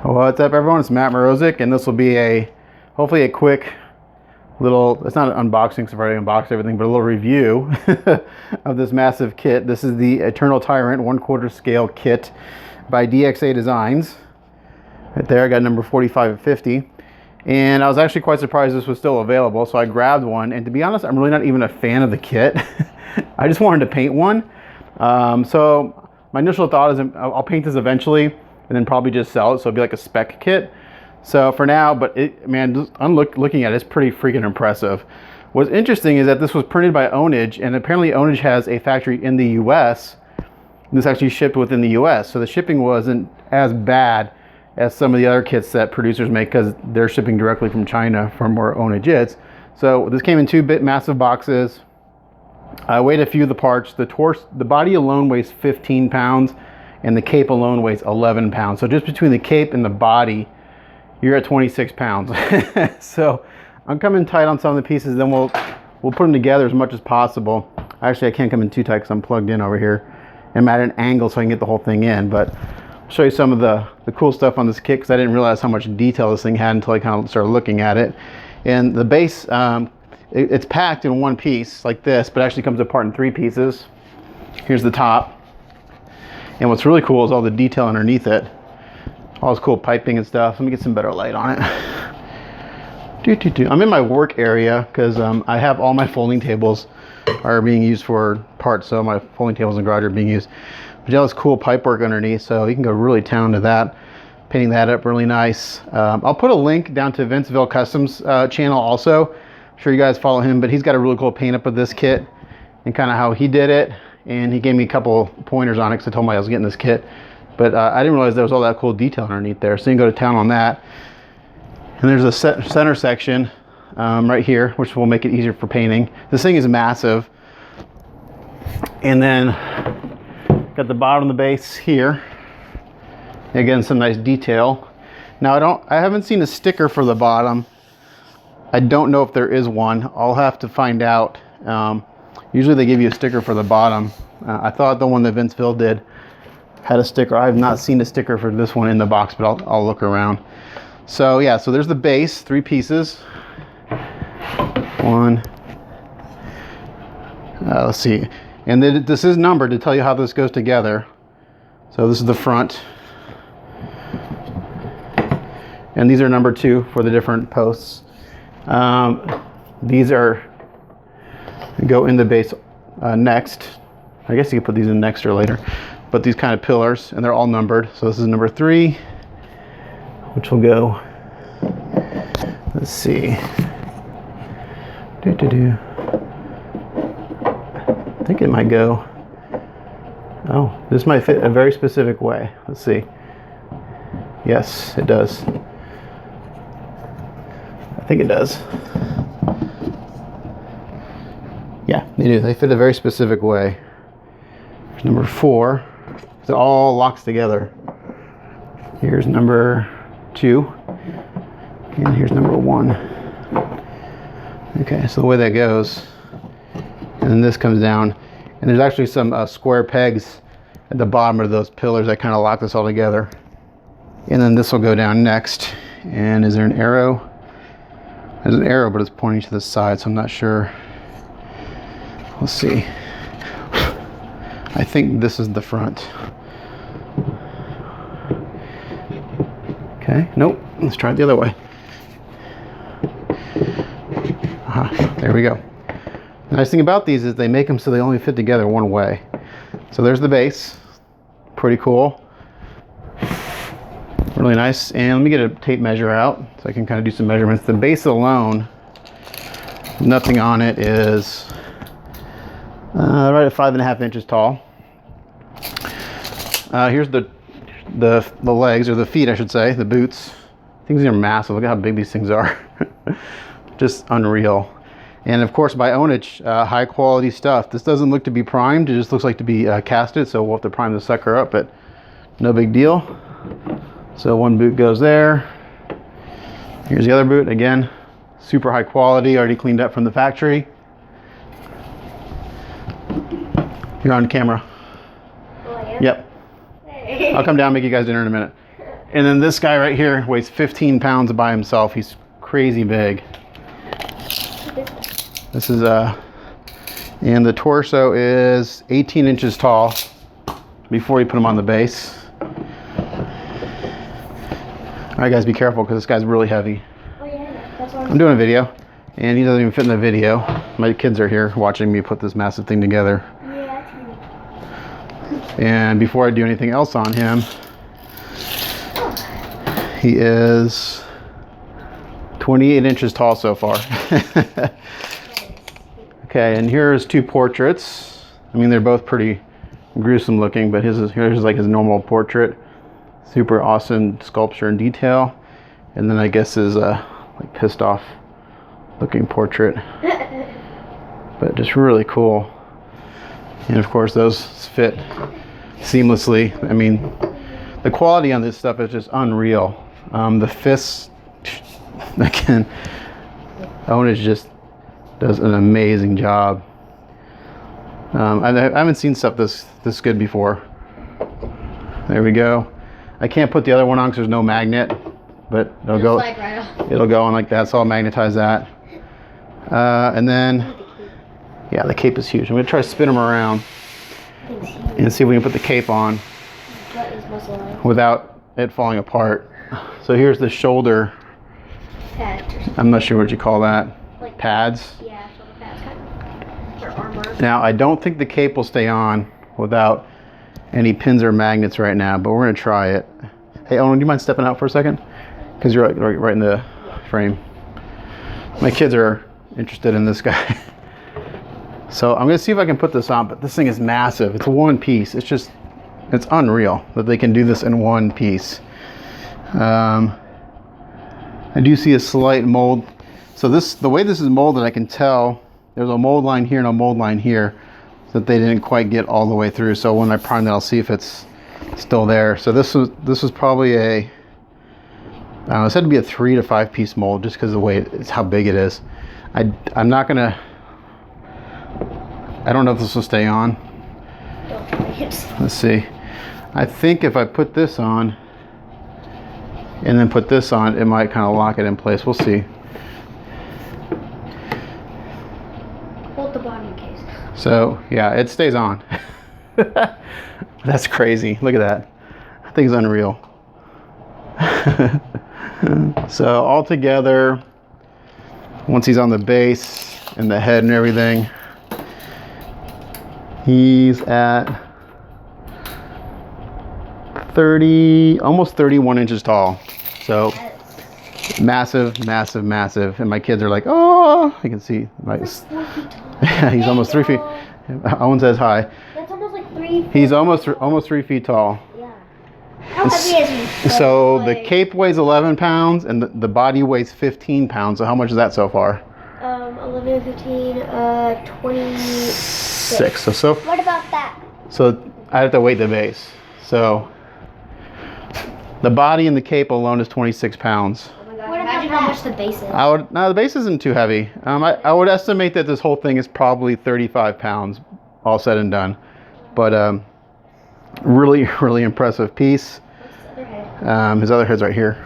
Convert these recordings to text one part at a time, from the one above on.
What's up, everyone? It's Matt Morozic, and this will be hopefully a quick little, it's not an unboxing because I've already unboxed everything, but a little review of this massive kit. This is the Eternal Tyrant 1/4 scale kit by DXA Designs. Right there, I got number 45 of 50. And I was actually quite surprised this was still available, so I grabbed one. And to be honest, I'm really not even a fan of the kit. I just wanted to paint one. So my initial thought is I'll paint this eventually and then probably just sell it, so it'll be like a spec kit. So for now, but man, I'm looking at it, it's pretty freaking impressive. What's interesting is that this was printed by Ownage, and apparently Ownage has a factory in the US. This actually shipped within the US, so the shipping wasn't as bad as some of the other kits that producers make because they're shipping directly from China from where Ownage is. So this came in two massive boxes. I weighed a few of the parts. The body alone weighs 15 pounds and the cape alone weighs 11 pounds. So just between the cape and the body, you're at 26 pounds. So I'm coming tight on some of the pieces, then we'll put them together as much as possible. Actually, I can't come in too tight because I'm plugged in over here. I'm at an angle so I can get the whole thing in, but I'll show you some of the cool stuff on this kit because I didn't realize how much detail this thing had until I kind of started looking at it. And the base, it's packed in one piece like this, but actually comes apart in three pieces. Here's the top. And what's really cool is all the detail underneath it. All this cool piping and stuff. Let me get some better light on it. I'm in my work area because I have all my folding tables are being used for parts. So my folding tables in the garage are being used. But you have this cool pipe work underneath, so you can go really down to that. Painting that up really nice. I'll put a link down to Vince Vell Customs channel also. I'm sure you guys follow him, but he's got a really cool paint up of this kit and kind of how he did it. And he gave me a couple pointers on it because I told him I was getting this kit. But I didn't realize there was all that cool detail underneath there. So you can go to town on that. And there's a center section right here, which will make it easier for painting. This thing is massive. And then got the bottom of the base here. Again, some nice detail. Now I haven't seen a sticker for the bottom. I don't know if there is one. I'll have to find out. Usually they give you a sticker for the bottom. I thought the one that Vince Vell did had a sticker. I have not seen a sticker for this one in the box, but I'll look around. So yeah, so there's the base, three pieces. One. Let's see. And this is numbered to tell you how this goes together. So this is the front. And these are number 2 for the different posts. These go in the base next. I guess you could put these in next or later. But these kind of pillars, and they're all numbered. So this is number 3, which will go, let's see. I think it might go, oh, this might fit a very specific way. Let's see. Yes, it does. I think it does. Yeah, they do. They fit a very specific way. Here's number 4. It all locks together. Here's number 2. And here's number 1. Okay, so the way that goes. And then this comes down. And there's actually some square pegs at the bottom of those pillars that kind of lock this all together. And then this will go down next. And is there an arrow? There's an arrow, but it's pointing to the side, so I'm not sure. Let's see. I think this is the front. Okay, nope. Let's try it the other way. There we go. The nice thing about these is they make them so they only fit together one way. So there's the base. Pretty cool. Really nice. And let me get a tape measure out so I can kind of do some measurements. The base alone, nothing on it, is right at 5.5 inches tall. Here's the legs, or the feet I should say, the boots. Things are massive. Look at how big these things are. Just unreal. And of course by Ownage, high quality stuff. This doesn't look to be primed, it just looks like to be casted, so we'll have to prime the sucker up, but no big deal. So one boot goes there. Here's the other boot, again, super high quality, already cleaned up from the factory. You're on camera. Oh, I am? Yep. I'll come down and make you guys dinner in a minute. And then this guy right here weighs 15 pounds by himself. He's crazy big. This is and the torso is 18 inches tall before you put him on the base. All right, guys, be careful because this guy's really heavy. Oh yeah, that's what I'm doing a video, and he doesn't even fit in the video. My kids are here watching me put this massive thing together. Yeah, And before I do anything else on him, he is 28 inches tall so far. Okay, and here's two portraits. I mean, they're both pretty gruesome looking, but here's like his normal portrait. Super awesome sculpture and detail. And then I guess his like pissed off looking portrait. But just really cool. And of course those fit seamlessly. I mean, the quality on this stuff is just unreal. The fists, again, Owen just does an amazing job. I haven't seen stuff this good before. There we go. I can't put the other one on because there's no magnet, but it'll go. Like right off. It'll go on like that. So I'll magnetize that. And then, yeah, the cape is huge. I'm gonna try to spin him around and see if we can put the cape on without it falling apart. So here's the shoulder. I'm not sure what you call that. Like pads. Yeah, shoulder pads kind of. Or armor. Now I don't think the cape will stay on without any pins or magnets right now, but we're gonna try it. Hey, Owen, do you mind stepping out for a second? Because you're right in the frame. My kids are interested in this guy. So I'm gonna see if I can put this on, but this thing is massive. It's one piece. It's unreal that they can do this in one piece. I do see a slight mold. So the way this is molded, I can tell there's a mold line here and a mold line here that they didn't quite get all the way through. So when I prime that, I'll see if it's still there. So this was probably a, it said to be a 3 to 5 piece mold just because of the way it's how big it is. I'm not gonna, I don't know if this will stay on. Let's see. I think if I put this on and then put this on, it might kind of lock it in place. We'll see. Hold the bottom case. So yeah, it stays on. That's crazy. Look at that. That thing's unreal. So all together, once he's on the base and the head and everything, he's at 30, almost 31 inches tall. So massive, massive, massive. And my kids are like, oh, you can see. He's almost 3 feet. Owen says hi. That's almost like 3 feet. He's almost 3 feet tall. Yeah. How heavy is he? So the cape weighs 11 pounds and the body weighs 15 pounds. So how much is that so far? 11, 15, 26. So What about that? So I have to weight the base. So the body and the cape alone is 26 pounds. Oh my gosh, imagine how much the base is. No, the base isn't too heavy. I would estimate that this whole thing is probably 35 pounds, all said and done. But really, really impressive piece. What's his other head? His other head's right here,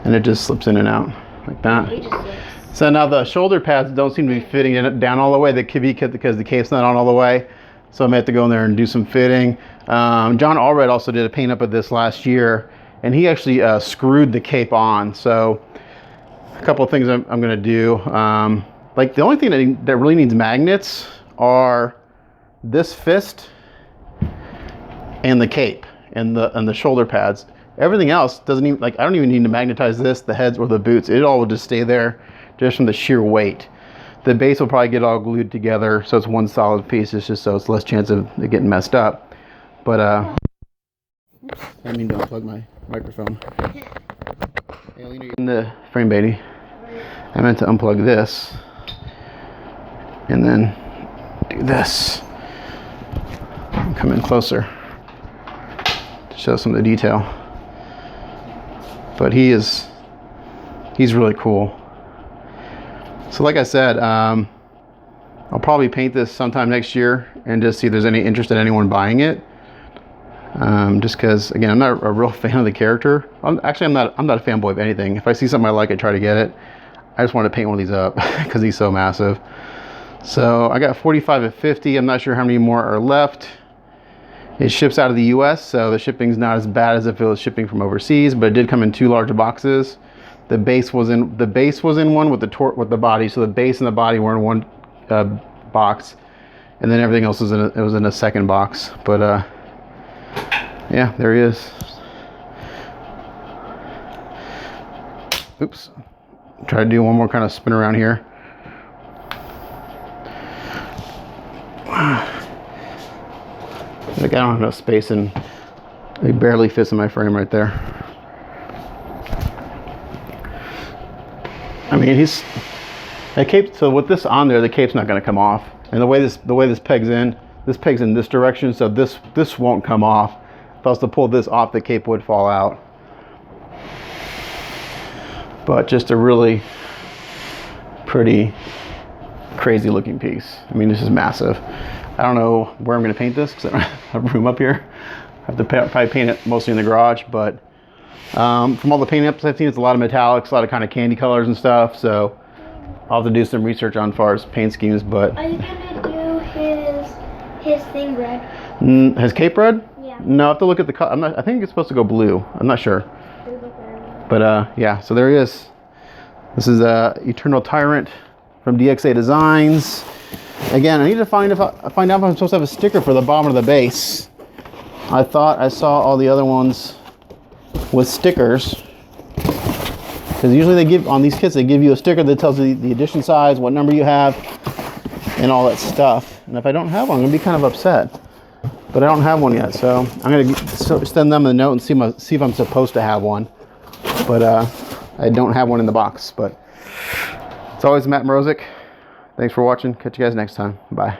and it just slips in and out like that. He just slips. So now the shoulder pads don't seem to be fitting down all the way. They could be because the cape's not on all the way. So I may have to go in there and do some fitting. John Allred also did a paint up of this last year, and he actually screwed the cape on. So a couple of things I'm going to do. Like the only thing that really needs magnets are this fist and the cape and the shoulder pads. Everything else doesn't even, like, I don't even need to magnetize this, the heads or the boots. It all will just stay there just from the sheer weight. The base will probably get all glued together, so it's one solid piece. It's just so it's less chance of it getting messed up. But I didn't mean to unplug my microphone. Hey, in the frame, baby. I meant to unplug this and then do this. Come in closer to show some of the detail. But he's really cool. So like I said, I'll probably paint this sometime next year and just see if there's any interest in anyone buying it. Just because, again, I'm not a real fan of the character. I'm not a fanboy of anything. If I see something I like, I try to get it. I just want to paint one of these up because he's so massive. So I got 45 at 50. I'm not sure how many more are left. It ships out of the US, so the shipping's not as bad as if it was shipping from overseas, but it did come in 2 large boxes. The base was in one with the body, so the base and the body were in one box, and then everything else was in a second box. But yeah, there he is. Oops. Try to do one more kind of spin around here. Like, I don't have enough space, and it barely fits in my frame right there. I mean, that cape. So with this on there, the cape's not going to come off. And the way this pegs in this direction, so this won't come off. If I was to pull this off, the cape would fall out. But just a really pretty, crazy looking piece. I mean, this is massive. I don't know where I'm going to paint this because I don't have room up here. I have to probably paint it mostly in the garage, but from all the paint ups I've seen, it's a lot of metallics, a lot of kind of candy colors and stuff. So I'll have to do some research on as far as paint schemes. But are you gonna do his thing red? His cape red? Yeah. No, I have to look at the color. I think it's supposed to go blue. I'm not sure. But yeah, so there he is. This is Eternal Tyrant from DXA Designs. Again, I need to find out if I'm supposed to have a sticker for the bottom of the base. I thought I saw all the other ones with stickers, because usually they give on these kits, they give you a sticker that tells you the edition size, what number you have, and all that stuff. And if I don't have one, I'm gonna be kind of upset. But I don't have one yet, so I'm gonna send them a note and see if I'm supposed to have one. But I don't have one in the box. But it's always Matt Mrozik. Thanks for watching. Catch you guys next time. Bye.